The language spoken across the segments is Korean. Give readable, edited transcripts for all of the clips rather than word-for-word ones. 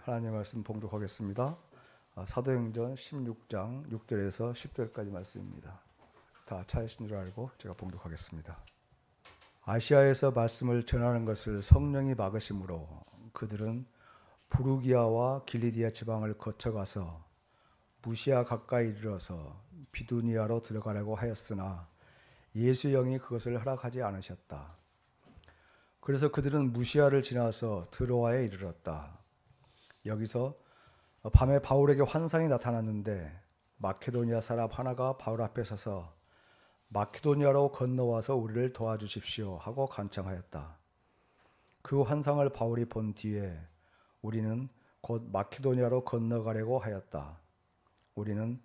하나님의 말씀 봉독하겠습니다. 사도행전 16장 6절에서 10절까지 말씀입니다. 다 찾으신 줄 알고 제가 봉독하겠습니다. 아시아에서 말씀을 전하는 것을 성령이 막으심으로 그들은 부르기아와 길리디아 지방을 거쳐가서 무시아 가까이 이르러서 비두니아로 들어가려고 하였으나 예수의 영이 그것을 허락하지 않으셨다. 그래서 그들은 무시아를 지나서 드로아에 이르렀다. 여기서 밤에 바울에게 환상이 나타났는데 마케도니아 사람 하나가 바울 앞에 서서 마케도니아로 건너와서 우리를 도와주십시오 하고 간청하였다. 그 환상을 바울이 본 뒤에 우리는 곧 마케도니아로 건너가려고 하였다. 우리는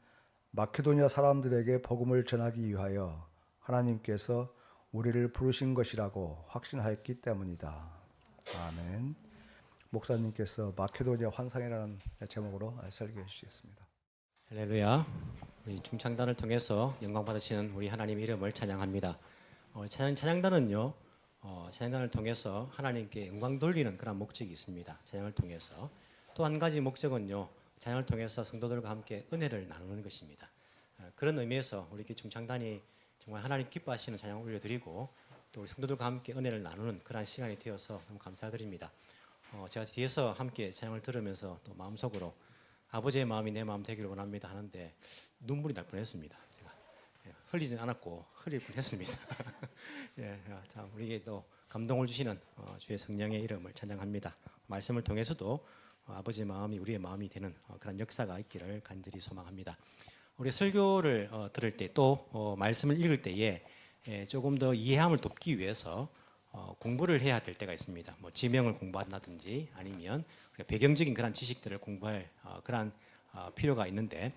마케도니아 사람들에게 복음을 전하기 위하여 하나님께서 우리를 부르신 것이라고 확신하였기 때문이다. 아멘. 목사님께서 마케도니아 환상이라는 제목으로 설교해 주시겠습니다. 할렐루야. 우리 중창단을 통해서 영광 받으시는 우리 하나님 이름을 찬양합니다. 찬양단은요, 찬양단을 통해서 하나님께 영광 돌리는 그런 목적이 있습니다. 찬양을 통해서 또 한 가지 목적은요, 찬양을 통해서 성도들과 함께 은혜를 나누는 것입니다. 그런 의미에서 우리 중창단이 정말 하나님 기뻐하시는 찬양을 올려드리고 또 우리 성도들과 함께 은혜를 나누는 그런 시간이 되어서 너무 감사드립니다. 제가 뒤에서 함께 찬양을 들으면서 또 마음속으로 아버지의 마음이 내 마음 되기를 원합니다 하는데 눈물이 날 뻔했습니다. 제가 흘리진 않았고 흘릴 뻔했습니다. 예, 참 우리에게 또 감동을 주시는 주의 성령의 이름을 찬양합니다. 말씀을 통해서도 아버지의 마음이 우리의 마음이 되는 그런 역사가 있기를 간절히 소망합니다. 우리 설교를 들을 때 또 말씀을 읽을 때에 조금 더 이해함을 돕기 위해서 공부를 해야 될 때가 있습니다. 뭐 지명을 공부한다든지 아니면 배경적인 그런 지식들을 공부할 그런 필요가 있는데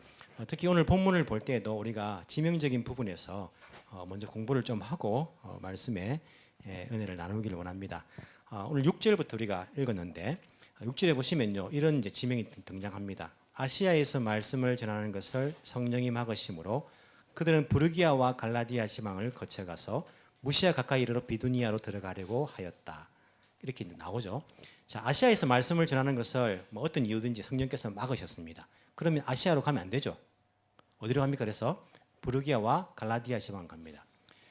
특히 오늘 본문을 볼 때에도 우리가 지명적인 부분에서 먼저 공부를 좀 하고 말씀에 은혜를 나누기를 원합니다. 오늘 6절부터 우리가 읽었는데 6절에 보시면요, 이런 이제 지명이 등장합니다. 아시아에서 말씀을 전하는 것을 성령이 막으심으로 그들은 부르기아와 갈라디아 지방을 거쳐가서 무시아 가까이 이르러 비두니아로 들어가려고 하였다. 이렇게 나오죠. 자, 아시아에서 말씀을 전하는 것을 뭐 어떤 이유든지 성령께서 막으셨습니다. 그러면 아시아로 가면 안 되죠. 어디로 갑니까? 그래서 부르기아와 갈라디아 지방 갑니다.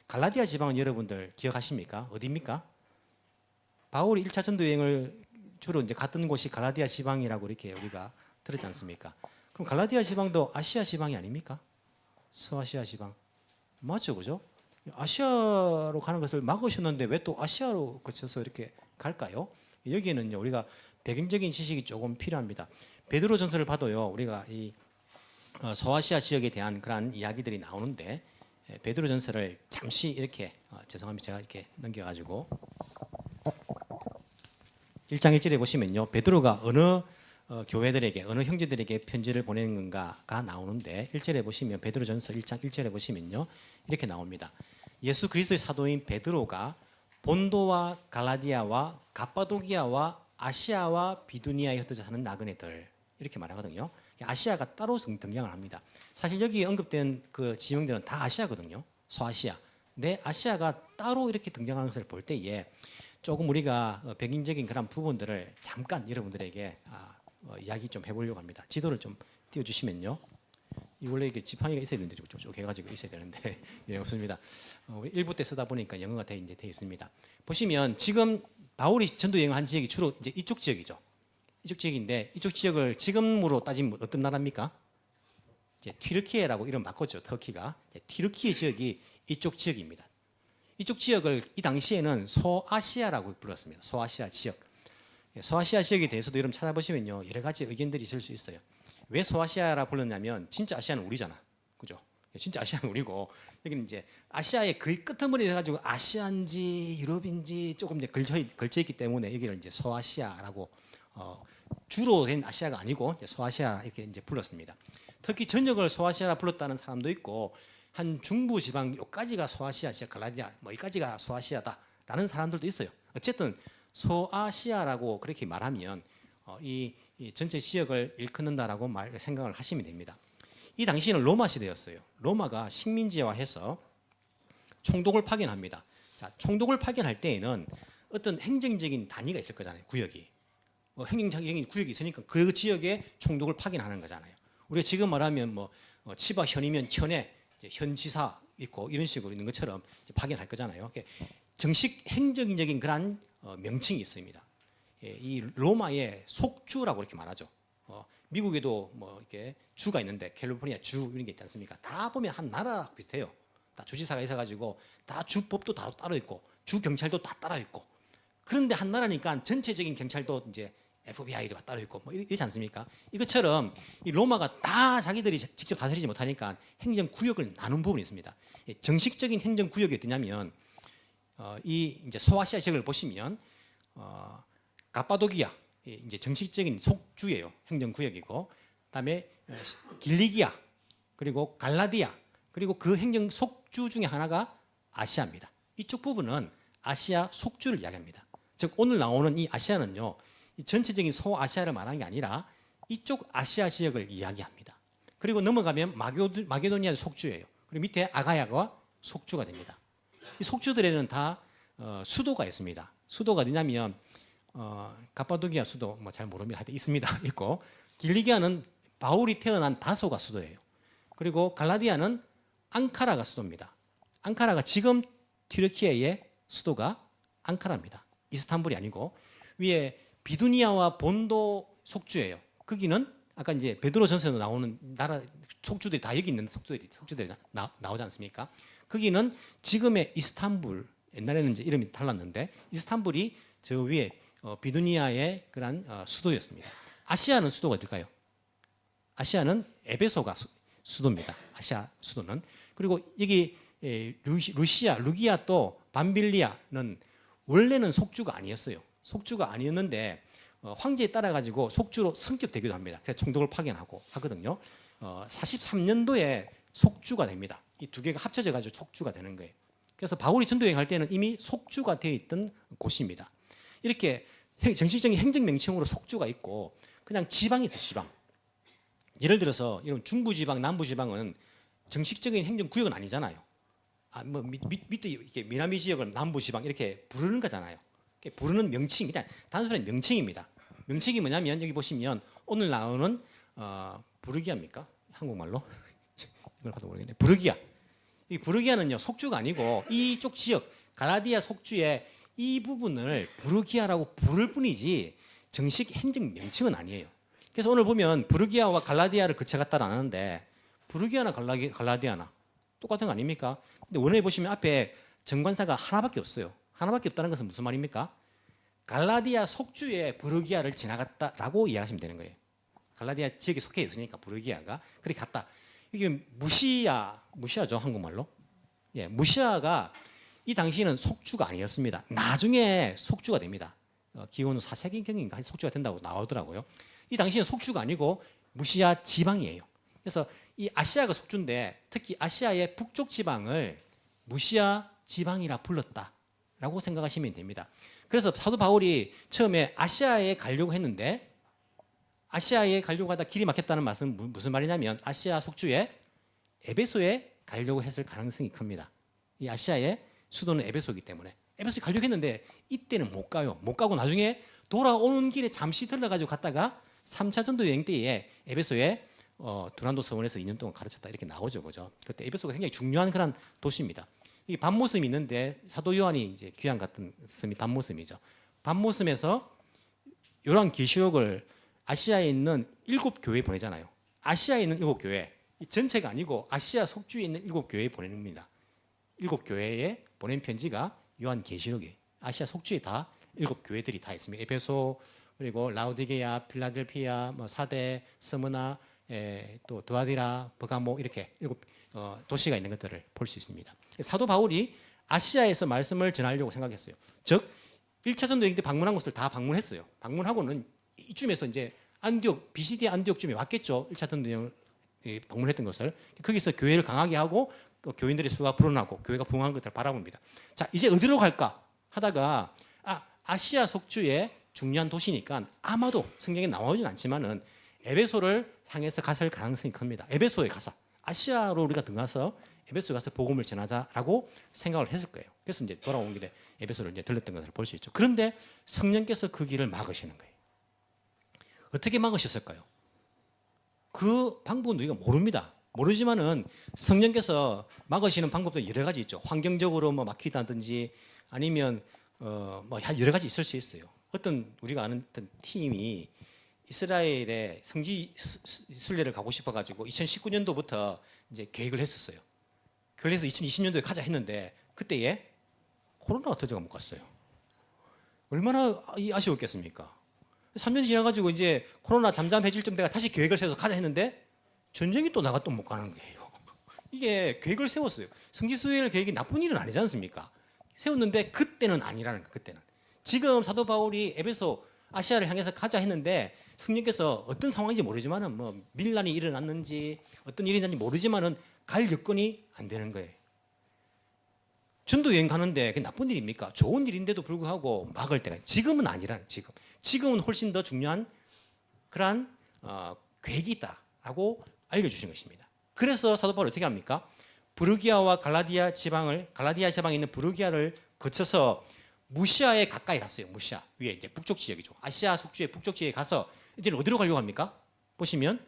갈라디아 지방은 여러분들 기억하십니까? 어디입니까? 바울이 1차 전도 여행을 주로 이제 갔던 곳이 갈라디아 지방이라고 이렇게 우리가 들었지 않습니까? 그럼 갈라디아 지방도 아시아 지방이 아닙니까? 서아시아 지방. 맞죠, 그죠? 아시아로 가는 것을 막으셨는데 왜 또 아시아로 거쳐서 이렇게 갈까요? 여기에는요, 우리가 배경적인 지식이 조금 필요합니다. 베드로 전서를 봐도요, 우리가 이 소아시아 지역에 대한 그런 이야기들이 나오는데 베드로 전서를 잠시 이렇게 죄송합니다, 제가 이렇게 넘겨가지고 1장 1절에 보시면요, 베드로가 어느 교회들에게 어느 형제들에게 편지를 보내는 건가가 나오는데 1절에 보시면 베드로 전서 1장 1절에 보시면요, 이렇게 나옵니다. 예수 그리스도의 사도인 베드로가 본도와 갈라디아와 갑바도기아와 아시아와 비두니아에 흩어져 사는 나그네들, 이렇게 말하거든요. 아시아가 따로 등장을 합니다. 사실 여기 언급된 그 지명들은 다 아시아거든요. 소아시아. 근데 아시아가 따로 이렇게 등장하는 것을 볼 때에 조금 우리가 백인적인 그런 부분들을 잠깐 여러분들에게 이야기 좀 해보려고 합니다. 지도를 좀 띄워주시면요. 이 원래 이게 지팡이가 있어야 되는데 쭉 해가지고 있어야 되는데 예, 없습니다. 1부 때 쓰다 보니까 영어가 돼 있습니다. 보시면 지금 바울이 전도 여행을 한 지역이 주로 이제 이쪽 지역이죠. 이쪽 지역인데 이쪽 지역을 지금으로 따지면 어떤 나라입니까? 이제 튀르키예라고 이름 바꿨죠. 터키가 튀르키예 지역이 이쪽 지역입니다. 이쪽 지역을 이 당시에는 소아시아라고 불렀습니다. 소아시아 지역. 소아시아 지역에 대해서도 여러분 찾아보시면요, 여러 가지 의견들이 있을 수 있어요. 왜 소아시아라 불렀냐면 진짜 아시아는 우리잖아, 그죠? 진짜 아시아는 우리고 여기는 이제 아시아의 거의 끄트머리 해가지고 아시아인지 유럽인지 조금 이제 걸쳐 있기 때문에 여기를 이제 소아시아라고 주로 된 아시아가 아니고 이제 소아시아 이렇게 이제 불렀습니다. 특히 전역을 소아시아라 불렀다는 사람도 있고 한 중부 지방 여기까지가 소아시아, 갈라디아 뭐 여기까지가 소아시아다라는 사람들도 있어요. 어쨌든 소아시아라고 그렇게 말하면 이 전체 지역을 일컫는다라고 생각을 하시면 됩니다. 이 당시에는 로마 시대였어요. 로마가 식민지화해서 총독을 파견합니다. 자, 총독을 파견할 때에는 어떤 행정적인 단위가 있을 거잖아요. 구역이. 행정적인 구역이 있으니까 그 지역의 총독을 파견하는 거잖아요. 우리가 지금 말하면 뭐 치바 현이면 현에 현지사 있고 이런 식으로 있는 것처럼 파견할 거잖아요. 정식 행정적인 그런 명칭이 있습니다. 이 로마의 속주라고 이렇게 말하죠. 미국에도 뭐 이렇게 주가 있는데 캘리포니아 주 이런 게 있지 않습니까? 다 보면 한 나라 비슷해요. 다 주지사가 있어가지고 다 주법도 따로 있고 주 경찰도 다 따로 있고. 그런데 한 나라니까 전체적인 경찰도 이제 FBI도 따로 있고 뭐 이렇지 않습니까? 이것처럼 이 로마가 다 자기들이 직접 다스리지 못하니까 행정 구역을 나눈 부분이 있습니다. 정식적인 행정 구역이 어떠냐면 이 이제 소아시아 지역을 보시면 가파도기아 이제 정식적인 속주예요. 행정 구역이고 그다음에 길리기아 그리고 갈라디아 그리고 그 행정 속주 중에 하나가 아시아입니다. 이쪽 부분은 아시아 속주를 이야기합니다. 즉 오늘 나오는 이 아시아는요. 이 전체적인 소아시아를 말하는 게 아니라 이쪽 아시아 지역을 이야기합니다. 그리고 넘어가면 마게도니아도 속주예요. 그리고 밑에 아가야가 속주가 됩니다. 이 속주들에는 다 수도가 있습니다. 수도가 어디냐면 가파도기아 수도 뭐 잘 모릅니다. 하여튼 있습니다. 있고 길리기아는 바울이 태어난 다소가 수도예요. 그리고 갈라디아는 앙카라가 수도입니다. 앙카라가 지금 튀르키예의 수도가 앙카라입니다. 이스탄불이 아니고 위에 비두니아와 본도 속주예요. 거기는 아까 이제 베드로 전서에도 나오는 나라 속주들이 다 여기 있는 속주들이 나오지 않습니까? 거기는 지금의 이스탄불 옛날에는 이제 이름이 달랐는데 이스탄불이 저 위에 비두니아의 그런 수도였습니다. 아시아는 수도가 어딜까요? 아시아는 에베소가 수도입니다. 아시아 수도는 그리고 여기 루시아, 루기아 또 밤빌리아는 원래는 속주가 아니었어요. 속주가 아니었는데 황제에 따라 가지고 속주로 승격되기도 합니다. 그래서 총독을 파견하고 하거든요. 43년도에 속주가 됩니다. 이 두 개가 합쳐져 가지고 속주가 되는 거예요. 그래서 바울이 전도 여행할 때는 이미 속주가 되어 있던 곳입니다. 이렇게 정식적인 행정 명칭으로 속주가 있고 그냥 지방이 있어요. 지방. 예를 들어서 이런 중부지방, 남부지방은 정식적인 행정 구역은 아니잖아요. 뭐 밑에 이렇게 미나미 지역을 남부지방 이렇게 부르는 거잖아요. 부르는 명칭, 그냥 단순한 명칭입니다. 명칭이 뭐냐면 여기 보시면 오늘 나오는 부르기아입니까? 한국말로 이걸 봐도 모르겠는데 부르기아. 이 부르기아는요 속주가 아니고 이쪽 지역 갈라디아 속주의 이 부분을 부르기아라고 부를 뿐이지 정식 행정 명칭은 아니에요. 그래서 오늘 보면 부르기아와 갈라디아를 거쳐갔다 나누는데 부르기아나 갈라디아나 똑같은 거 아닙니까? 근데 원래 보시면 앞에 정관사가 하나밖에 없어요. 하나밖에 없다는 것은 무슨 말입니까? 갈라디아 속주에 부르기아를 지나갔다라고 이해하시면 되는 거예요. 갈라디아 지역에 속해 있으니까 부르기아가 그렇게 갔다. 이게 무시아죠 한국말로. 예, 무시아가 이 당시에는 속주가 아니었습니다. 나중에 속주가 됩니다. 기원 4세기경인가 속주가 된다고 나오더라고요. 이 당시에는 속주가 아니고 무시아 지방이에요. 그래서 이 아시아가 속주인데 특히 아시아의 북쪽 지방을 무시아 지방이라 불렀다라고 생각하시면 됩니다. 그래서 사도 바울이 처음에 아시아에 가려고 했는데 아시아에 가려고 하다 길이 막혔다는 말씀은 무슨 말이냐면 아시아 속주에 에베소에 가려고 했을 가능성이 큽니다. 이 아시아의 수도는 에베소이기 때문에 에베소에 가려고 했는데 이때는 못 가요. 못 가고 나중에 돌아오는 길에 잠시 들러가지고 갔다가 3차 전도 여행 때에 에베소에 두란도 서원에서 2년 동안 가르쳤다 이렇게 나오죠, 그죠? 그때 에베소가 굉장히 중요한 그런 도시입니다. 이 반모섬이 있는데 사도 요한이 이제 귀한 같은 섬이 반모섬이죠. 반모섬에서 요한계시록을 아시아에 있는 7교회에 보내잖아요. 아시아에 있는 7교회, 이 전체가 아니고 아시아 속주에 있는 7교회에 보내는 겁니다. 7교회에 보낸 편지가 요한계시록이에요. 아시아 속주에 다 7교회들이 다 있습니다. 에베소 그리고 라우디게아, 필라델피아, 뭐 사데, 스무나, 또 두아디라, 버가모 이렇게 7 도시가 있는 것들을 볼 수 있습니다. 사도 바울이 아시아에서 말씀을 전하려고 생각했어요. 즉 1차 전도 여행 때 방문한 곳을 다 방문했어요. 방문하고는 이쯤에서 이제 안디옥, 비시디아 안디옥쯤에 왔겠죠. 1차 전도 여행을 방문했던 것을 거기서 교회를 강하게 하고 교인들의 수가 불어나고 교회가 부흥한 것들을 바라봅니다. 자, 이제 어디로 갈까 하다가 아시아 속주의 중요한 도시니까 아마도 성경에 나오진 않지만은 에베소를 향해서 갔을 가능성이 큽니다. 에베소에 가서 아시아로 우리가 들어가서 에베소에 가서 복음을 전하자라고 생각을 했을 거예요. 그래서 이제 돌아온 길에 에베소를 이제 들렸던 것을 볼 수 있죠. 그런데 성령께서 그 길을 막으시는 거예요. 어떻게 막으셨을까요? 그 방법은 우리가 모릅니다. 모르지만은 성령께서 막으시는 방법도 여러 가지 있죠. 환경적으로 뭐 막히다든지 아니면 뭐 여러 가지 있을 수 있어요. 어떤 우리가 아는 어떤 팀이 이스라엘에 성지 순례를 가고 싶어가지고 2019년도부터 이제 계획을 했었어요. 그래서 2020년도에 가자 했는데 그때에 코로나가 터져가 못 갔어요. 얼마나 아쉬웠겠습니까? 3년 지나가지고 이제 코로나 잠잠해질 쯤 돼가 다시 계획을 세워서 가자 했는데 전쟁이 또 나가 또 못 가는 거예요. 이게 계획을 세웠어요. 성지순례 계획이 나쁜 일은 아니지 않습니까? 세웠는데 그때는 아니라는 거예요. 그때는. 지금 사도 바울이 에베소 아시아를 향해서 가자 했는데 성령께서 어떤 상황인지 모르지만은 뭐 밀란이 일어났는지 어떤 일이 있는지 모르지만은 갈 여건이 안 되는 거예요. 전도 여행 가는데 그게 나쁜 일입니까? 좋은 일인데도 불구하고 막을 때가 지금은 아니라는 지금은 훨씬 더 중요한 그러한 계획이 있다라고 알려주신 것입니다. 그래서 사도 바울이 어떻게 합니까? 부르기아와 갈라디아 지방에 있는 부르기아를 거쳐서 무시아에 가까이 갔어요. 무시아 위에 이제 북쪽 지역이죠. 아시아 속주의 북쪽 지역에 가서 이제는 어디로 가려고 합니까? 보시면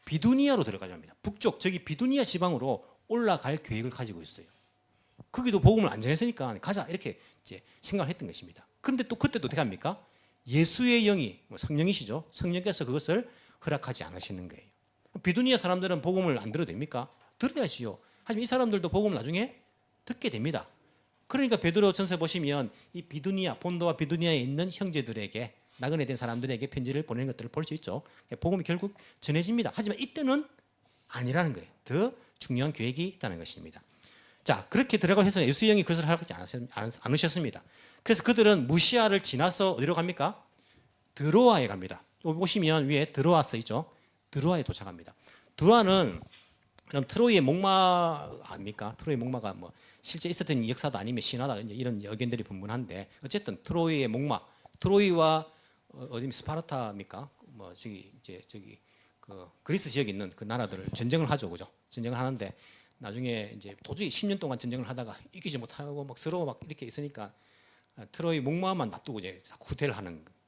비두니아로 들어가려고 합니다. 북쪽 저기 비두니아 지방으로 올라갈 계획을 가지고 있어요. 거기도 복음을 안 전했으니까 가자 이렇게 이제 생각을 했던 것입니다. 근데 또 그때도 어떻게 합니까? 예수의 영이 성령이시죠. 성령께서 그것을 허락하지 않으시는 거예요. 비두니아 사람들은 복음을 안 들어도 됩니까? 들어야지요. 하지만 이 사람들도 복음을 나중에 듣게 됩니다. 그러니까 베드로 전서 보시면 이 비두니아 본도와 비두니아에 있는 형제들에게 나그네 된 사람들에게 편지를 보내는 것들을 볼 수 있죠. 복음이 결국 전해집니다. 하지만 이때는 아니라는 거예요. 더 중요한 계획이 있다는 것입니다. 자, 그렇게 들어가고 해서 예수의 영이 그것을 허락하지 않으셨습니다. 그래서 그들은 무시아를 지나서 어디로 갑니까? 드로아에 갑니다. 여기 보시면 위에 드로아 써 있죠. 드로아에 도착합니다. 드로아는 그럼 트로이의 목마 아닙니까? 트로이의 목마가 뭐 실제 있었던 역사도 아니면 신화다 이런 의견들이 분분한데 어쨌든 트로이의 목마, 트로이와 어디 스파르타입니까? 뭐 저기 그 그리스 지역에 있는 그 나라들을 전쟁을 하죠, 그죠? 전쟁을 하는데 나중에 이제 도저히 10년 동안 전쟁을 하다가 이기지 못하고 막 서로 막 이렇게 있으니까 트로이 목마만 놔두고 이제 후퇴를 하는 거예요.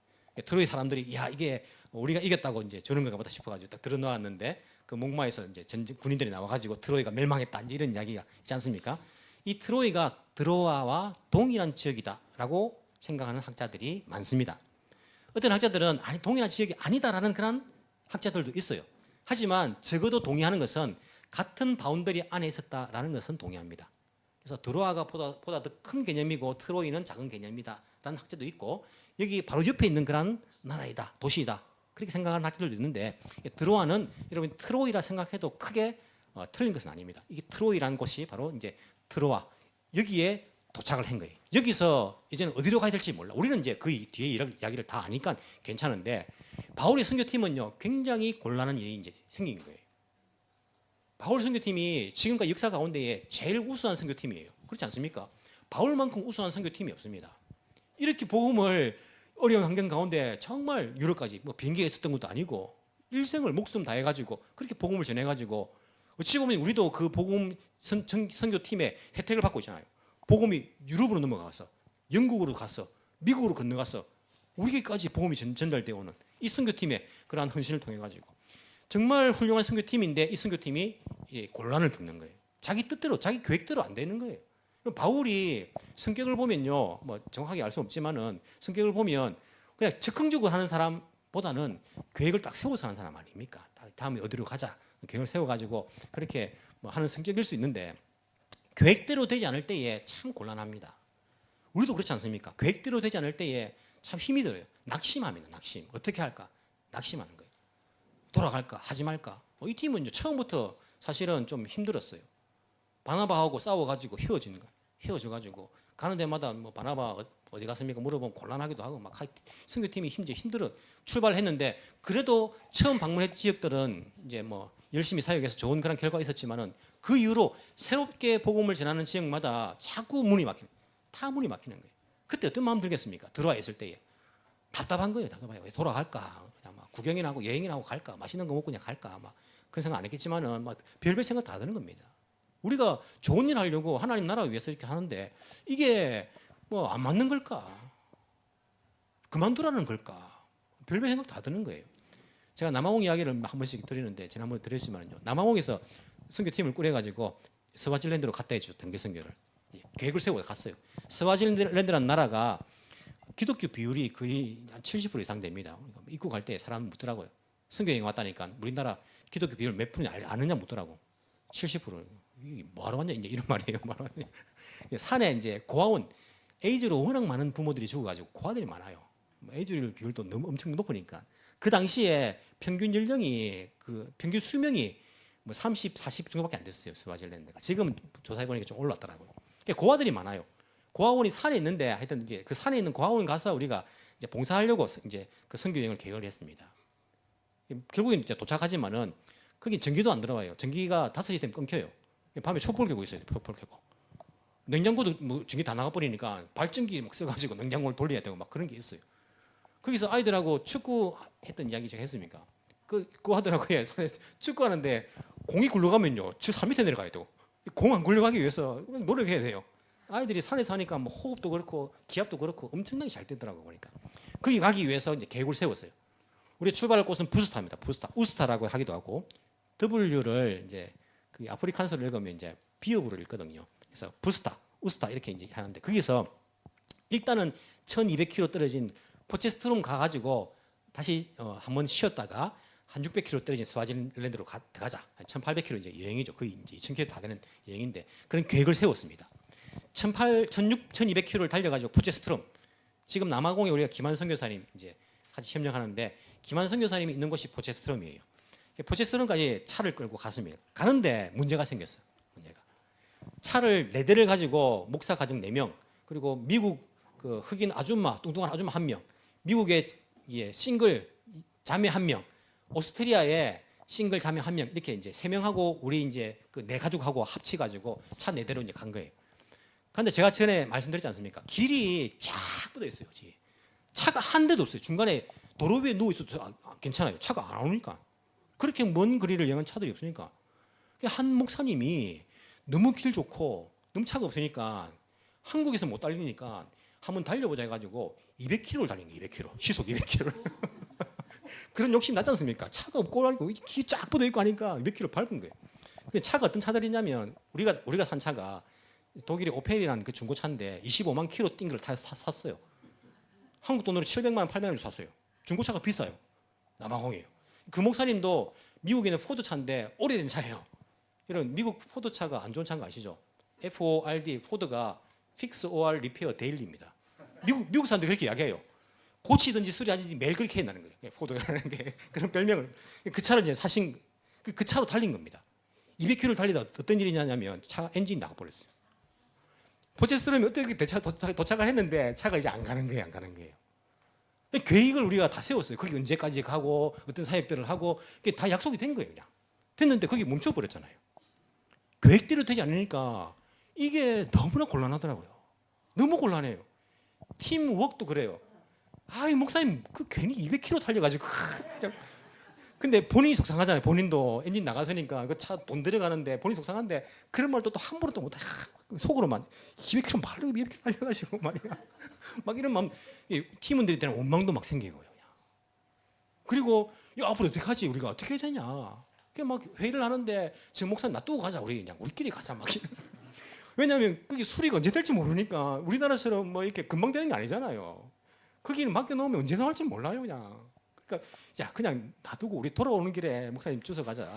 트로이 사람들이 야 이게 우리가 이겼다고 이제 저런 건가 보다 싶어가지고 딱 들어놓았는데 그 목마에서 이제 전쟁 군인들이 나와가지고 트로이가 멸망했다 이런 이야기가 있지 않습니까? 이 트로이가 드로아와 동일한 지역이다라고 생각하는 학자들이 많습니다. 어떤 학자들은 아니 동일한 지역이 아니다라는 그런 학자들도 있어요. 하지만 적어도 동의하는 것은 같은 바운더리 안에 있었다라는 것은 동의합니다. 그래서 드로아가 보다 더 큰 개념이고 트로이는 작은 개념이다라는 학자도 있고 여기 바로 옆에 있는 그런 나라이다, 도시이다 그렇게 생각하는 학자들도 있는데 드로아는 여러분 트로이라 생각해도 크게 틀린 것은 아닙니다. 이게 트로이라는 곳이 바로 이제 트로아 여기에 도착을 한 거예요. 여기서 이제는 어디로 가야 될지 몰라. 우리는 이제 그 뒤에 이야기를 다 아니까 괜찮은데 바울의 선교팀은요 굉장히 곤란한 일이 이제 생긴 거예요. 바울 선교팀이 지금까지 역사 가운데에 제일 우수한 선교팀이에요. 그렇지 않습니까? 바울만큼 우수한 선교팀이 없습니다. 이렇게 복음을 어려운 환경 가운데 정말 유럽까지 뭐 비행기가 있었던 것도 아니고 일생을 목숨 다해가지고 그렇게 복음을 전해가지고 어찌 보면 우리도 그 복음 선교팀의 혜택을 받고 있잖아요. 복음이 유럽으로 넘어가서 영국으로 가서 미국으로 건너가서 우리에게까지 복음이 전달되어 오는 이 선교팀의 그러한 헌신을 통해 가지고 정말 훌륭한 선교팀인데 이 선교팀이 곤란을 겪는 거예요. 자기 뜻대로 자기 계획대로 안 되는 거예요. 바울이 성격을 보면요, 뭐 정확하게 알 수 없지만은 성격을 보면 그냥 즉흥적으로 하는 사람보다는 계획을 딱 세워서 하는 사람 아닙니까? 다음에 어디로 가자 계획을 세워가지고 그렇게 뭐 하는 성격일 수 있는데 계획대로 되지 않을 때에 참 곤란합니다. 우리도 그렇지 않습니까? 계획대로 되지 않을 때에 참 힘이 들어요. 낙심합니다. 낙심. 어떻게 할까? 낙심하는 거예요. 돌아갈까? 하지 말까? 이 팀은 이제 처음부터 사실은 좀 힘들었어요. 바나바하고 싸워가지고 헤어지는 거예요. 헤어져가지고 가는 데마다 뭐 바나바 어디 갔습니까? 물어보면 곤란하기도 하고 막 선교팀이 힘들어 출발했는데 그래도 처음 방문했던 지역들은 이제 뭐 열심히 사역해서 좋은 그런 결과가 있었지만은 그 이후로 새롭게 복음을 전하는 지역마다 자꾸 문이 막히는 거예요. 그때 어떤 마음 들겠습니까? 들어와 있을 때에 답답한 거예요. 답답해요. 돌아갈까? 그냥 막 구경이나 하고 여행이나 하고 갈까? 맛있는 거 먹고 그냥 갈까? 막 그런 생각 안 했겠지만은 막 별별 생각 다 드는 겁니다. 우리가 좋은 일 하려고 하나님 나라 위해서 이렇게 하는데 이게 뭐 안 맞는 걸까? 그만두라는 걸까? 별별 생각 다 드는 거예요. 제가 남아공 이야기를 한 번씩 드리는데 지난번에 드렸지만요. 남아공에서 선교팀을 꾸려가지고 스와질랜드로 갔다 했죠. 단기 선교를. 계획을 세우고 갔어요. 스와질랜드라는 나라가 기독교 비율이 거의 한 70% 이상 됩니다. 그러니까 입국 갈 때 사람 묻더라고요. 선교여행 왔다니까 우리나라 기독교 비율 몇 프로냐 아느냐 묻더라고. 70%. 이게 뭐하러 왔냐 이제 이런 말이에요. 뭐하러 왔냐. 산에 이제 고아원 에이즈로 워낙 많은 부모들이 죽어가지고 고아들이 많아요. 에이즈 비율도 너무 엄청 높으니까 그 당시에 평균 연령이 그 평균 수명이 뭐 30, 40 정도밖에 안 됐어요. 스와질랜드가. 지금 조사해 보니까 좀 올랐더라고요. 그러니까 고아들이 많아요. 고아원이 산에 있는데 하여튼 이게 그 산에 있는 고아원 가서 우리가 이제 봉사하려고 이제 그 선교 여행을 계획을 했습니다. 결국엔 이제 도착하지만은 거기 전기도 안 들어와요. 전기가 5시 되면 끊겨요. 밤에 촛불 켜고 있어요. 촛불 켜고. 냉장고도 뭐 전기 다 나가버리니까 발전기 막 써가지고 냉장고를 돌려야 되고 막 그런 게 있어요. 거기서 아이들하고 축구 했던 이야기 제가 했습니까? 그거 하더라고요. 축구하는데 공이 굴러가면요. 저 3m 내려가야 되고 공 안 굴러가기 위해서 노력해야 돼요. 아이들이 산에 사니까 뭐 호흡도 그렇고 기압도 그렇고 엄청나게 잘 되더라고요. 보니까 거기 가기 위해서 이제 계획을 세웠어요. 우리 출발할 곳은 부스타입니다. 부스타, 우스타라고 하기도 하고 W를 이제 그 아프리칸서를 읽으면 이제 비읍으로 읽거든요. 그래서 부스타, 우스타 이렇게 이제 하는데 거기서 일단은 1,200km 떨어진 포체스트룸 가가지고 다시 한번 쉬었다가 한 600km 떨어진 스와질랜드로 가자. 1,800km 이제 여행이죠. 거의 이제 2,000km 다 되는 여행인데 그런 계획을 세웠습니다. 1,200km를 달려가지고 포체스트룸. 지금 남아공에 우리가 김한 선교사님 이제 같이 협력하는데 김한 선교사님이 있는 곳이 포체스트룸이에요. 포체스트룸까지 차를 끌고 갔습니다. 가는데 문제가 생겼어요. 문제가. 차를 4대를 가지고 목사 가정 4명 그리고 미국 그 흑인 아줌마 뚱뚱한 아줌마 1명 미국의 싱글 자매 1명 오스트리아의 싱글 자매 1명 이렇게 이제 3명하고 우리 이제 그 4가족하고 합치가지고 차 4대로 이제 간 거예요. 그런데 제가 전에 말씀드렸지 않습니까? 길이 쫙 뻗어 있어요. 길이. 차가 한 대도 없어요. 중간에 도로 위에 누워 있어도 괜찮아요. 차가 안 오니까. 그렇게 먼 거리를 여행한 차들이 없으니까. 한 목사님이 너무 길 좋고 너무 차가 없으니까 한국에서 못 달리니까 한번 달려보자 해가지고 200km를 달린 거예요. 200km. 시속 200km를. 그런 욕심 났지 않습니까? 차가 없고 길 쫙 뻗어 있고 하니까 200km 밟은 거예요. 근데 차가 어떤 차들이냐면 우리가 산 차가 독일의 오펠이라는 그 중고차인데 25만 킬로 뛴 걸 샀어요. 한국 돈으로 700만 원, 800만 원 주고 샀어요. 중고차가 비싸요. 남아공이에요. 그 목사님도 미국에는 포드차인데 오래된 차예요. 이런 미국 포드차가 안 좋은 차인 거 아시죠? FORD, 포드가 Fix or Repair Daily입니다. 미국 사람들 그렇게 이야기해요. 고치든지 수리하든지 매일 그렇게 한다는 거예요. 포드라는 게 그런 별명을 그 차를 이제 사신 그 차로 달린 겁니다. 200km를 달리다 어떤 일이 있냐면 차 엔진이 나가버렸어요. 포체스트룸이 어떻게 도착을 했는데 차가 이제 안 가는 거예요. 계획을 우리가 다 세웠어요. 거기 언제까지 가고 어떤 사역들을 하고 그게 다 약속이 된 거예요. 그냥 됐는데 거기 멈춰버렸잖아요. 계획대로 되지 않으니까 이게 너무나 곤란하더라고요. 너무 곤란해요. 팀워크도 그래요. 이 목사님 그 괜히 200km 달려가지고 근데 본인이 속상하잖아요. 본인도 엔진 나가서니까 그 차 돈 들여가는데 본인 속상한데 그런 말도 또 함부로 또 못해. 속으로만 200km 말로 200km 달려가지고 말이야. 막 이런 마음 팀원들이 때는 원망도 막 생기고요. 그리고 야 앞으로 어떻게 하지? 우리가 어떻게 해야 되냐? 그냥 막 회의를 하는데 지금 목사님 놔두고 가자. 그냥 우리끼리 가자 막. 왜냐하면 그게 수리가 언제 될지 모르니까 우리나라처럼 뭐 이렇게 금방 되는 게 아니잖아요. 거기는 맡겨놓으면 언제 나올지 몰라요. 그러니까 야 그냥 놔두고 우리 돌아오는 길에 목사님 주워 가자.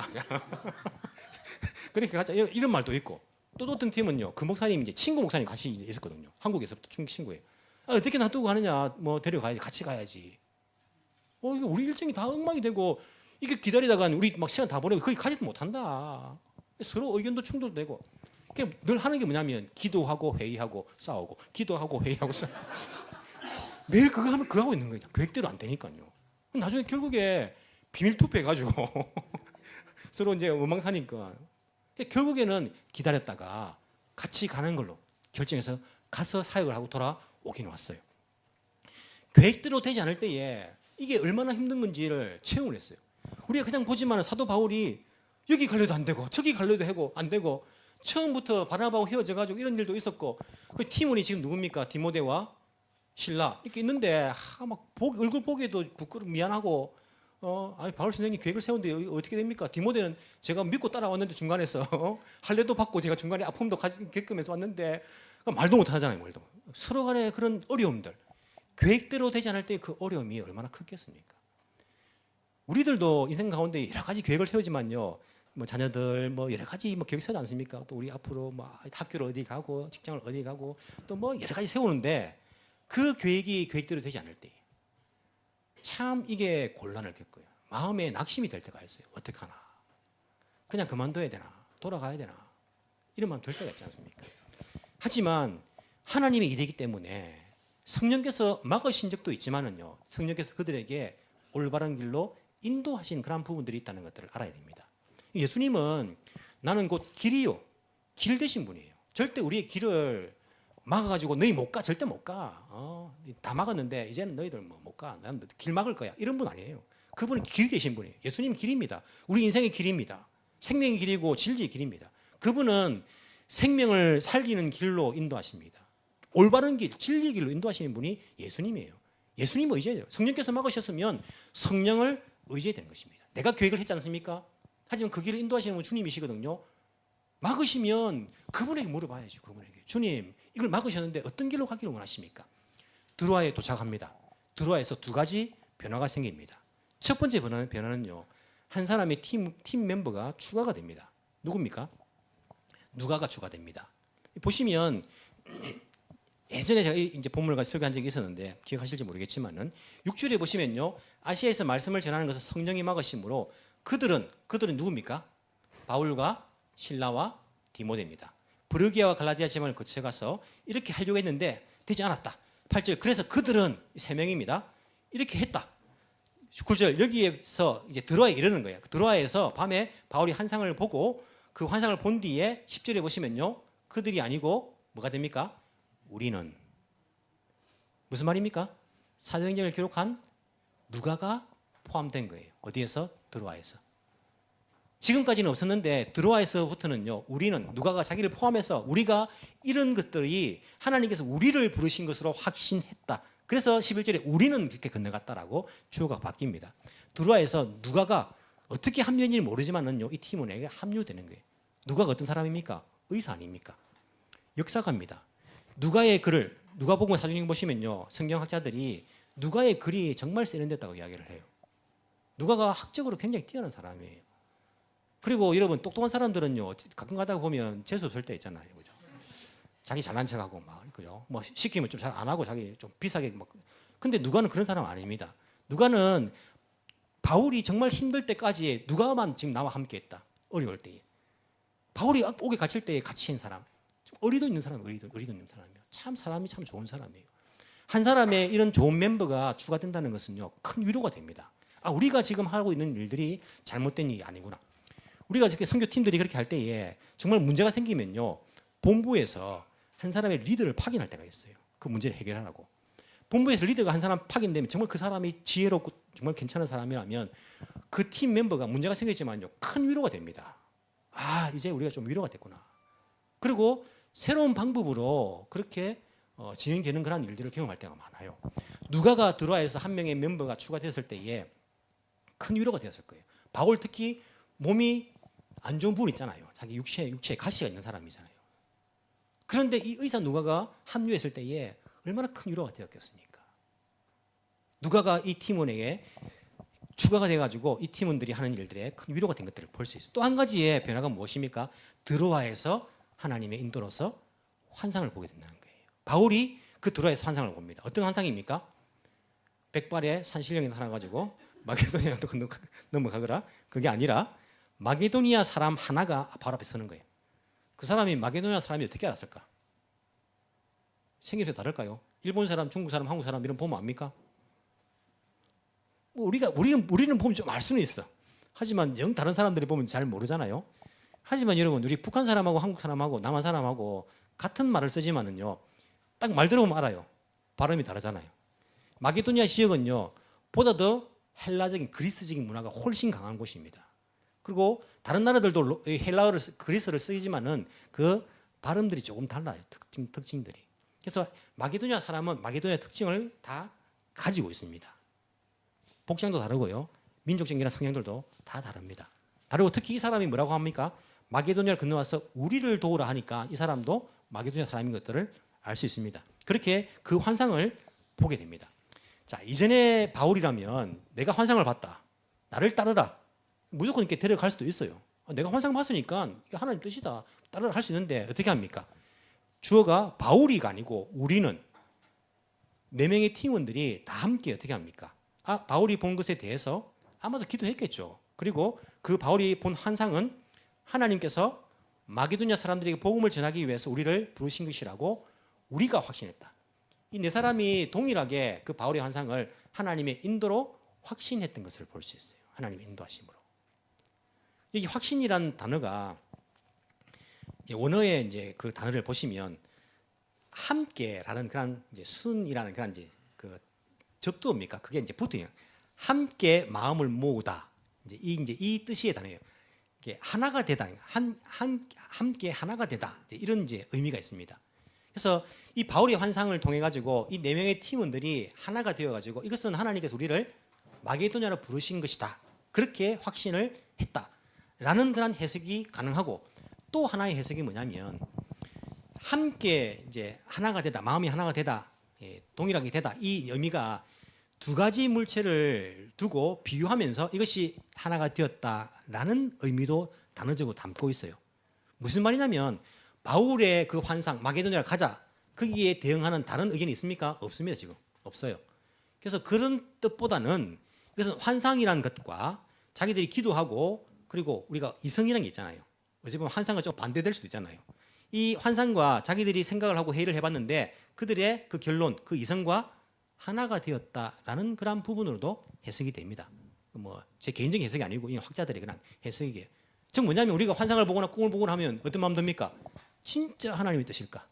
그렇게 가자 이런 말도 있고 또 어떤 팀은요 그 목사님 이제 친구 목사님 같이 이제 있었거든요. 한국에서부터 중국 친구예요. 어떻게 놔두고 가느냐 뭐 데려가야지 같이 가야지. 이거 우리 일정이 다 엉망이 되고 이게 기다리다가 우리 막 시간 다 보내고 거기 가지도 못한다. 서로 의견도 충돌되고 늘 하는 게 뭐냐면 기도하고 회의하고 싸우고 기도하고 회의하고 싸우고 매일 그거 하고 있는 거예요. 계획대로 안 되니까요. 나중에 결국에 비밀 투표해가지고 서로 이제 원망사니까 결국에는 기다렸다가 같이 가는 걸로 결정해서 가서 사역을 하고 돌아오긴 왔어요. 계획대로 되지 않을 때에 이게 얼마나 힘든 건지를 체험을 했어요. 우리가 그냥 보지만 사도 바울이 여기 갈려도 안 되고 저기 갈려도 하고 안 되고 처음부터 바나바하고 헤어져가지고 이런 일도 있었고 그 팀원이 지금 누굽니까? 디모데와 실라 이렇게 있는데 막 얼굴 보기에도 부끄럽고 미안하고 아니 바울 선생님 계획을 세웠는데 어떻게 됩니까? 디모데는 제가 믿고 따라왔는데 중간에서 할례도 받고 제가 중간에 아픔도 겪으면서 왔는데 말도 못 하잖아요. 말도. 서로 간에 그런 어려움들, 계획대로 되지 않을 때 그 어려움이 얼마나 크겠습니까? 우리들도 인생 가운데 여러 가지 계획을 세우지만요. 뭐 자녀들 뭐 여러 가지 뭐 계획 세우지 않습니까? 또 우리 앞으로 뭐 학교를 어디 가고 직장을 어디 가고 또 뭐 여러 가지 세우는데 그 계획이 계획대로 되지 않을 때 참 이게 곤란을 겪어요. 마음에 낙심이 될 때가 있어요. 어떡하나? 그냥 그만둬야 되나? 돌아가야 되나? 이러면 될 때가 있지 않습니까? 하지만 하나님의 일이기 때문에 성령께서 막으신 적도 있지만은요. 성령께서 그들에게 올바른 길로 인도하신 그런 부분들이 있다는 것들을 알아야 됩니다. 예수님은 나는 곧 길이요. 길 되신 분이에요. 절대 우리의 길을 막아가지고 너희 못 가. 절대 못 가. 다 막았는데 이제는 너희들 못 가. 난 길 막을 거야. 이런 분 아니에요. 그분은 길 되신 분이에요. 예수님은 길입니다. 우리 인생의 길입니다. 생명의 길이고 진리의 길입니다. 그분은 생명을 살리는 길로 인도하십니다. 올바른 길, 진리의 길로 인도하시는 분이 예수님이에요. 예수님 의지해야 돼요. 성령께서 막으셨으면 성령을 의지해야 되는 것입니다. 내가 계획을 했지 않습니까? 하지만 그 길을 인도하시는 분 주님이시거든요. 막으시면 그분에게 물어봐야죠. 그분에게. 주님, 이걸 막으셨는데 어떤 길로 가기를 원하십니까? 드로아에 도착합니다. 드로아에서 두 가지 변화가 생깁니다. 첫 번째 변화는요. 한 사람의 팀 멤버가 추가가 됩니다. 누굽니까? 누가가 추가됩니다. 보시면 예전에 제가 이제 본문을 설교한 적이 있었는데 기억하실지 모르겠지만은 6절에 보시면요. 아시아에서 말씀을 전하는 것을 성령이 막으심으로 그들은 누굽니까? 바울과 실라와 디모데입니다. 브르기아와 갈라디아 지방을 거쳐가서 이렇게 하려고 했는데 되지 않았다. 8절 그래서 그들은 3명입니다. 이렇게 했다. 9절 여기에서 이제 드로아에 이르는 거예요. 드로아에서 밤에 바울이 환상을 보고 그 환상을 본 뒤에 10절에 보시면요. 그들이 아니고 뭐가 됩니까? 우리는 무슨 말입니까? 사도행전을 기록한 누가가 포함된 거예요. 어디에서? 드로아에서. 지금까지는 없었는데 드로아에서부터는요. 우리는 누가가 자기를 포함해서 우리가 이런 것들이 하나님께서 우리를 부르신 것으로 확신했다. 그래서 11절에 우리는 그렇게 건너갔다라고 주어가 바뀝니다. 드로아에서 누가가 어떻게 합류했는지 모르지만은요. 이 팀원에게 합류되는 거예요. 누가가 어떤 사람입니까? 의사 아닙니까? 역사가입니다. 누가의 글을 누가복음 사도행 보시면요. 성경학자들이 누가의 글이 정말 세련됐다고 이야기를 해요. 누가가 학적으로 굉장히 뛰어난 사람이에요. 그리고 여러분 똑똑한 사람들은요. 가끔 가다가 보면 재수 없을 때 있잖아요. 그죠? 자기 잘난 척하고 막 그죠? 뭐 시키면 좀 잘 안 하고 자기 좀 비싸게 막 근데 누가는 그런 사람 아닙니다. 누가는 바울이 정말 힘들 때까지 누가만 지금 나와 함께 했다. 어려울 때에. 바울이 옥에 갇힐 때에 같이 한 사람. 어리도 있는 사람, 어리도 있는 사람이에요. 참 사람이 참 좋은 사람이에요. 한 사람의 이런 좋은 멤버가 추가된다는 것은요. 큰 위로가 됩니다. 아, 우리가 지금 하고 있는 일들이 잘못된 일이 아니구나. 우리가 이렇게 선교팀들이 그렇게 할 때에 정말 문제가 생기면요. 본부에서 한 사람의 리더를 파견할 때가 있어요. 그 문제를 해결하라고. 본부에서 리더가 한 사람 파견되면 정말 그 사람이 지혜롭고 정말 괜찮은 사람이라면 그 팀 멤버가 문제가 생겼지만요. 큰 위로가 됩니다. 아, 이제 우리가 좀 위로가 됐구나. 그리고 새로운 방법으로 그렇게 진행되는 그런 일들을 경험할 때가 많아요. 누가가 드로아에서 한 명의 멤버가 추가됐을 때에 큰 위로가 되었을 거예요. 바울 특히 몸이 안 좋은 부분 있잖아요. 자기 육체에 가시가 있는 사람이잖아요. 그런데 이 의사 누가가 합류했을 때에 얼마나 큰 위로가 되었겠습니까? 누가가 이 팀원에게 추가가 돼가지고 이 팀원들이 하는 일들에 큰 위로가 된 것들을 볼 수 있어요. 또 한 가지의 변화가 무엇입니까? 드로아에서 하나님의 인도로서 환상을 보게 된다는 거예요. 바울이 그 드로아에서 환상을 봅니다. 어떤 환상입니까? 백발의 산신령이 하나 가지고 마게도니아도 넘어가거라. 그게 아니라 마게도니아 사람 하나가 바로 앞에 서는 거예요. 그 사람이 마게도니아 사람이 어떻게 알았을까? 생김새 다를까요? 일본 사람, 중국 사람, 한국 사람 이런 보면 압니까? 뭐 우리는 보면 좀 알 수는 있어. 하지만 영 다른 사람들이 보면 잘 모르잖아요. 하지만 여러분 우리 북한 사람하고 한국 사람하고 남한 사람하고 같은 말을 쓰지만은요. 딱 말 들어보면 알아요. 발음이 다르잖아요. 마게도니아 지역은요. 보다 더 헬라적인 그리스적인 문화가 훨씬 강한 곳입니다. 그리고 다른 나라들도 헬라어를 그리스를 쓰지만은 그 발음들이 조금 달라요. 특징들이. 그래서 마게도니아 사람은 마게도니아 특징을 다 가지고 있습니다. 복장도 다르고요. 민족적인 성향들도 다 다릅니다. 다르고 특히 이 사람이 뭐라고 합니까? 마게도니아를 건너와서 우리를 도우라 하니까 이 사람도 마게도니아 사람인 것들을 알 수 있습니다. 그렇게 그 환상을 보게 됩니다. 자, 이전에 바울이라면 내가 환상을 봤다. 나를 따르라. 무조건 이렇게 데려갈 수도 있어요. 내가 환상 봤으니까 이게 하나님 뜻이다. 따르라 할 수 있는데 어떻게 합니까? 주어가 바울이가 아니고 우리는 4명의 팀원들이 다 함께 어떻게 합니까? 바울이 본 것에 대해서 아마도 기도했겠죠. 그리고 그 바울이 본 환상은 하나님께서 마게도냐 사람들에게 복음을 전하기 위해서 우리를 부르신 것이라고 우리가 확신했다. 이 4사람이 동일하게 그 바울의 환상을 하나님의 인도로 확신했던 것을 볼 수 있어요. 하나님의 인도하심으로. 이 확신이란 단어가 원어의 이제 그 단어를 보시면 함께라는 그런 이제 순이라는 그런 이제 그 접두어입니까? 그게 이제 붙어요. 함께 마음을 모으다. 이제 이 뜻의 단어예요. 이게 하나가 되다. 함께 하나가 되다. 이런 이제 의미가 있습니다. 그래서 이 바울의 환상을 통해 가지고 이 4명의 팀원들이 하나가 되어 가지고 이것은 하나님께서 우리를 마게도냐로 부르신 것이다. 그렇게 확신을 했다라는 그런 해석이 가능하고 또 하나의 해석이 뭐냐면 함께 이제 하나가 되다, 마음이 하나가 되다, 동일하게 되다 이 의미가 2가지 물체를 두고 비교하면서 이것이 하나가 되었다라는 의미도 단어적으로 담고 있어요. 무슨 말이냐면 바울의 그 환상 마게도냐를 가자 거기에 대응하는 다른 의견이 있습니까? 없습니다. 지금 없어요. 그래서 그런 뜻보다는 이것은 환상이라는 것과 자기들이 기도하고 그리고 우리가 이성이라는 게 있잖아요. 어찌 보면 환상과 좀 반대될 수도 있잖아요. 이 환상과 자기들이 생각을 하고 회의를 해봤는데 그들의 그 결론, 그 이성과 하나가 되었다라는 그런 부분으로도 해석이 됩니다. 뭐 제 개인적인 해석이 아니고 이 학자들의 그런 해석이에요. 즉 뭐냐면 우리가 환상을 보거나 꿈을 보거나 하면 어떤 마음 듭니까? 진짜 하나님의 뜻일까?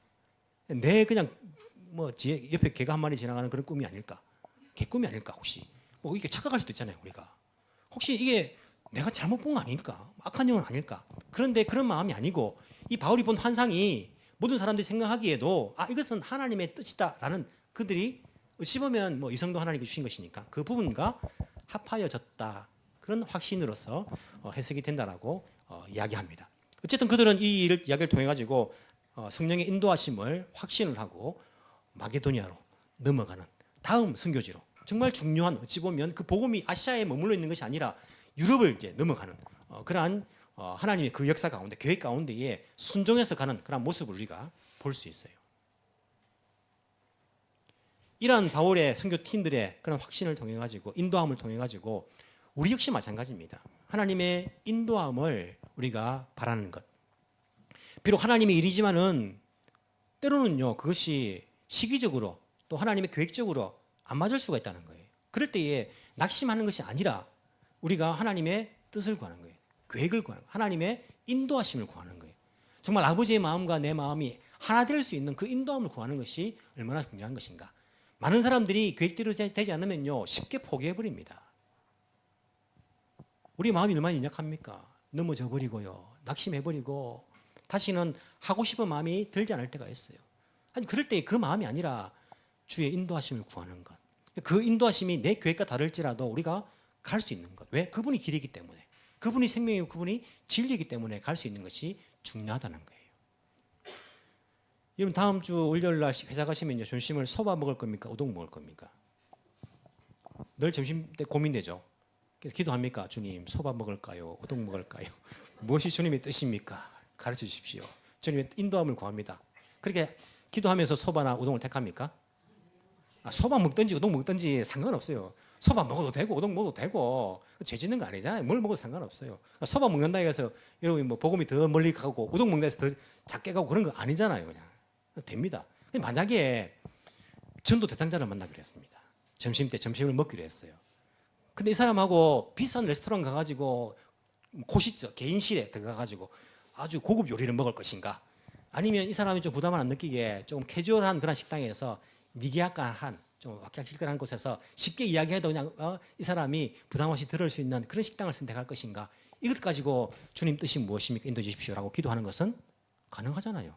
내 그냥 뭐 옆에 개가 한 마리 지나가는 그런 꿈이 아닐까? 개꿈이 아닐까 혹시? 뭐 이게 착각할 수도 있잖아요 우리가. 혹시 이게 내가 잘못 본 거 아닐까? 악한 영은 아닐까? 그런데 그런 마음이 아니고 이 바울이 본 환상이 모든 사람들이 생각하기에도 이것은 하나님의 뜻이다라는 그들이 어찌 보면 뭐 이성도 하나님이 주신 것이니까 그 부분과 합하여졌다 그런 확신으로서 해석이 된다라고 이야기합니다. 어쨌든 그들은 이 이야기를 통해 가지고 성령의 인도하심을 확신을 하고 마게도니아로 넘어가는 다음 선교지로 정말 중요한 어찌 보면 그 복음이 아시아에 머물러 있는 것이 아니라 유럽을 이제 넘어가는 그러한 하나님의 그 역사 가운데 계획 가운데에 순종해서 가는 그런 모습을 우리가 볼 수 있어요. 이러한 바울의 선교팀들의 그런 확신을 통해 가지고 인도함을 통해 가지고 우리 역시 마찬가지입니다. 하나님의 인도함을 우리가 바라는 것. 비록 하나님의 일이지만은 때로는요 그것이 시기적으로 또 하나님의 계획적으로 안 맞을 수가 있다는 거예요. 그럴 때에 낙심하는 것이 아니라 우리가 하나님의 뜻을 구하는 거예요. 계획을 구하는 거예요. 하나님의 인도하심을 구하는 거예요. 정말 아버지의 마음과 내 마음이 하나 될 수 있는 그 인도함을 구하는 것이 얼마나 중요한 것인가. 많은 사람들이 계획대로 되지 않으면요 쉽게 포기해버립니다. 우리 마음이 얼마나 연약합니까? 넘어져 버리고요. 낙심해버리고 다시는 하고 싶은 마음이 들지 않을 때가 있어요. 아니 그럴 때 그 마음이 아니라 주의 인도하심을 구하는 것. 그 인도하심이 내 계획과 다를지라도 우리가 갈 수 있는 것. 왜? 그분이 길이기 때문에. 그분이 생명이고 그분이 진리이기 때문에 갈 수 있는 것이 중요하다는 거예요. 여러분 다음 주 월요일 날 회사 가시면요 점심을 소바 먹을 겁니까? 우동 먹을 겁니까? 늘 점심 때 고민되죠. 그래서 기도합니까? 주님 소바 먹을까요? 우동 먹을까요? 무엇이 주님의 뜻입니까? 가르쳐 주십시오. 주님의 인도함을 구합니다. 그렇게 기도하면서 소바나 우동을 택합니까? 소바 먹든지 우동 먹든지 상관없어요. 소바 먹어도 되고 우동 먹어도 되고 죄 짓는 거 아니잖아요. 뭘 먹어도 상관없어요. 소바 먹는다 해서 여러분 뭐 복음이 더 멀리 가고 우동 먹는다 해서 더 작게 가고 그런 거 아니잖아요. 그냥 됩니다. 근데 만약에 전도 대상자를 만나기로 했습니다. 점심 때 점심을 먹기로 했어요. 근데 이 사람하고 비싼 레스토랑 가가지고 고시죠 개인실에 들어가가지고 아주 고급 요리를 먹을 것인가? 아니면 이 사람이 좀 부담을 안 느끼게 조금 캐주얼한 그런 식당에서 미개약한 좀 왁약질근한 곳에서 쉽게 이야기해도 그냥 이 사람이 부담 없이 들을 수 있는 그런 식당을 선택할 것인가? 이것 가지고 주님 뜻이 무엇입니까? 인도해 주십시오라고 기도하는 것은 가능하잖아요.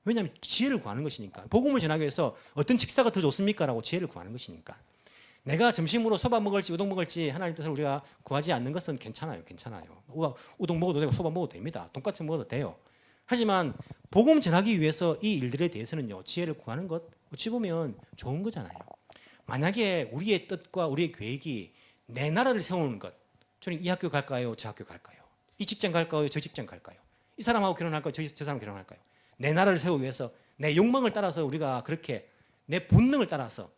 왜냐하면 지혜를 구하는 것이니까. 복음을 전하기 위해서 어떤 식사가 더 좋습니까? 라고 지혜를 구하는 것이니까. 내가 점심으로 소바 먹을지 우동 먹을지 하나님 뜻을 우리가 구하지 않는 것은 괜찮아요. 우동 먹어도 되고 소바 먹어도 됩니다. 돈까스 먹어도 돼요. 하지만 복음 전하기 위해서 이 일들에 대해서는요, 지혜를 구하는 것 어찌 보면 좋은 거잖아요. 만약에 우리의 뜻과 우리의 계획이 내 나라를 세우는 것, 주님 이 학교 갈까요? 저 학교 갈까요? 이 직장 갈까요? 저 직장 갈까요? 이 사람하고 결혼할까요? 저 사람 결혼할까요? 내 나라를 세우기 위해서 내 욕망을 따라서 우리가 그렇게 내 본능을 따라서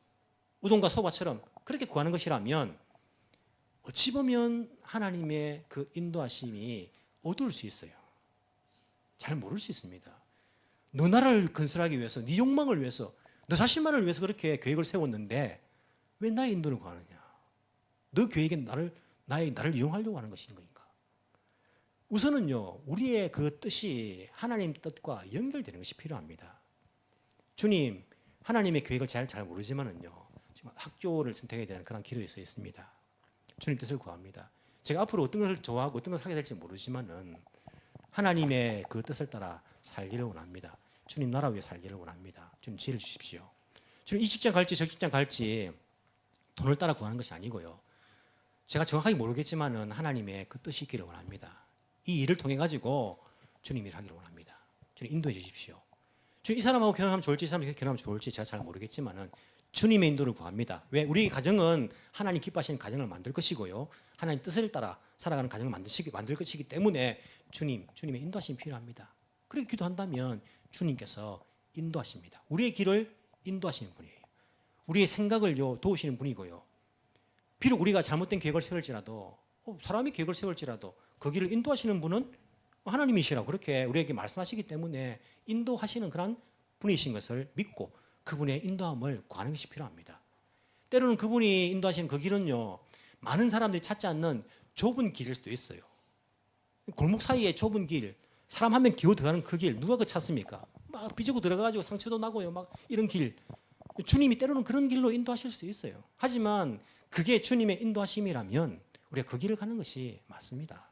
우동과 소바처럼 그렇게 구하는 것이라면 어찌 보면 하나님의 그 인도하심이 어두울 수 있어요. 잘 모를 수 있습니다. 너 나라를 건설하기 위해서, 네 욕망을 위해서, 너 자신만을 위해서 그렇게 계획을 세웠는데 왜 나의 인도를 구하느냐? 너 계획에 나를 이용하려고 하는 것인 거니까. 우선은요, 우리의 그 뜻이 하나님 뜻과 연결되는 것이 필요합니다. 주님, 하나님의 계획을 잘 모르지만은요, 지금 학교를 선택해야 되는 그런 기로에 서 있습니다. 주님 뜻을 구합니다. 제가 앞으로 어떤 것을 좋아하고 어떤 것을 하게 될지 모르지만은 하나님의 그 뜻을 따라 살기를 원합니다. 주님 나라 위에 살기를 원합니다. 주님 지혜를 주십시오. 주님 이 직장 갈지 저 직장 갈지 돈을 따라 구하는 것이 아니고요. 제가 정확하게 모르겠지만은 하나님의 그 뜻이 있기를 원합니다. 이 일을 통해 가지고 주님 일을 하기를 원합니다. 주님 인도해 주십시오. 주님 이 사람하고 결혼하면 좋을지 이 사람하고 결혼하면 좋을지 제가 잘 모르겠지만은 주님의 인도를 구합니다. 왜? 우리 가정은 하나님 기뻐하시는 가정을 만들 것이고요. 하나님 뜻을 따라 살아가는 가정을 만들 것이기 때문에 주님의 인도하심이 필요합니다. 그렇게 기도한다면 주님께서 인도하십니다. 우리의 길을 인도하시는 분이에요. 우리의 생각을 도우시는 분이고요. 비록 우리가 잘못된 계획을 세울지라도 사람이 계획을 세울지라도 그 길을 인도하시는 분은 하나님이시라고 그렇게 우리에게 말씀하시기 때문에 인도하시는 그런 분이신 것을 믿고 그분의 인도함을 구하는 것이 필요합니다. 때로는 그분이 인도하시는 그 길은요, 많은 사람들이 찾지 않는 좁은 길일 수도 있어요. 골목 사이에 좁은 길, 사람 한 명 기어 들어가는 그 길, 누가 그 찾습니까? 막 삐지고 들어가가지고 상처도 나고요, 막 이런 길. 주님이 때로는 그런 길로 인도하실 수도 있어요. 하지만 그게 주님의 인도하심이라면 우리가 그 길을 가는 것이 맞습니다.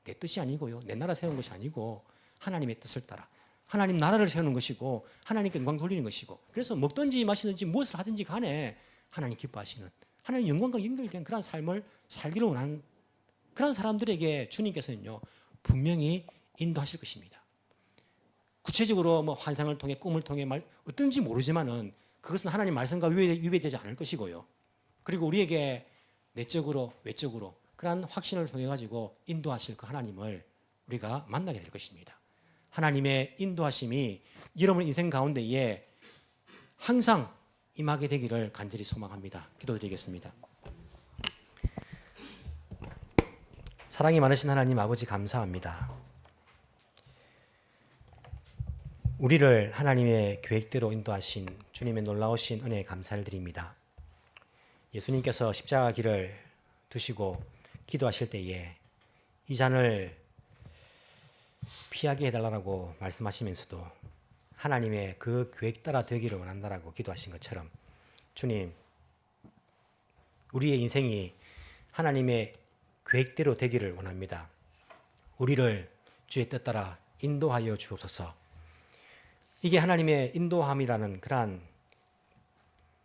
내 뜻이 아니고요, 내 나라 세운 것이 아니고 하나님의 뜻을 따라 하나님 나라를 세우는 것이고 하나님께 영광 돌리는 것이고, 그래서 먹든지 마시든지 무엇을 하든지 간에 하나님 기뻐하시는, 하나님 영광과 연결된 그런 삶을 살기를 원하는 그런 사람들에게 주님께서는요 분명히 인도하실 것입니다. 구체적으로 뭐 환상을 통해 꿈을 통해 어떤지 모르지만은 그것은 하나님 말씀과 위배되지 않을 것이고요. 그리고 우리에게 내적으로 외적으로 그러한 확신을 통해 가지고 인도하실 그 하나님을 우리가 만나게 될 것입니다. 하나님의 인도하심이 여러분 인생 가운데에 항상 임하게 되기를 간절히 소망합니다. 기도드리겠습니다. 사랑이 많으신 하나님 아버지 감사합니다. 우리를 하나님의 계획대로 인도하신 주님의 놀라우신 은혜에 감사를 드립니다. 예수님께서 십자가 길을 두시고 기도하실 때에 이 잔을 피하게 해달라고 말씀하시면서도 하나님의 그 계획 따라 되기를 원한다라고 기도하신 것처럼 주님, 우리의 인생이 하나님의 계획대로 되기를 원합니다. 우리를 주의 뜻 따라 인도하여 주옵소서. 이게 하나님의 인도함이라는 그러한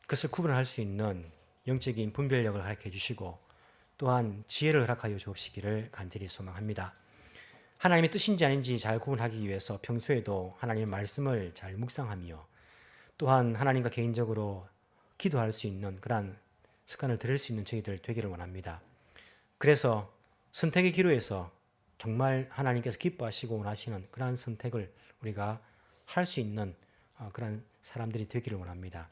것을 구분할 수 있는 영적인 분별력을 허락해 주시고 또한 지혜를 허락하여 주옵시기를 간절히 소망합니다. 하나님의 뜻인지 아닌지 잘 구분하기 위해서 평소에도 하나님의 말씀을 잘 묵상하며 또한 하나님과 개인적으로 기도할 수 있는 그러한 습관을 들일 수 있는 저희들 되기를 원합니다. 그래서 선택의 기로에서 정말 하나님께서 기뻐하시고 원하시는 그러한 선택을 우리가 할 수 있는 그런 사람들이 되기를 원합니다.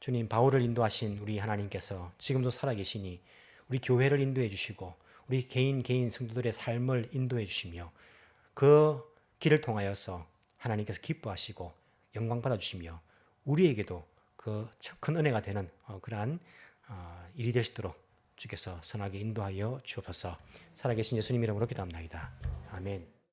주님, 바울을 인도하신 우리 하나님께서 지금도 살아계시니 우리 교회를 인도해 주시고 우리 개인 성도들의 삶을 인도해 주시며 그 길을 통하여서 하나님께서 기뻐하시고 영광 받아 주시며 우리에게도 그 큰 은혜가 되는 그러한 일이 될 수 있도록 주께서 선하게 인도하여 주옵소서. 살아계신 예수님 이름으로 기도합나이다. 아멘.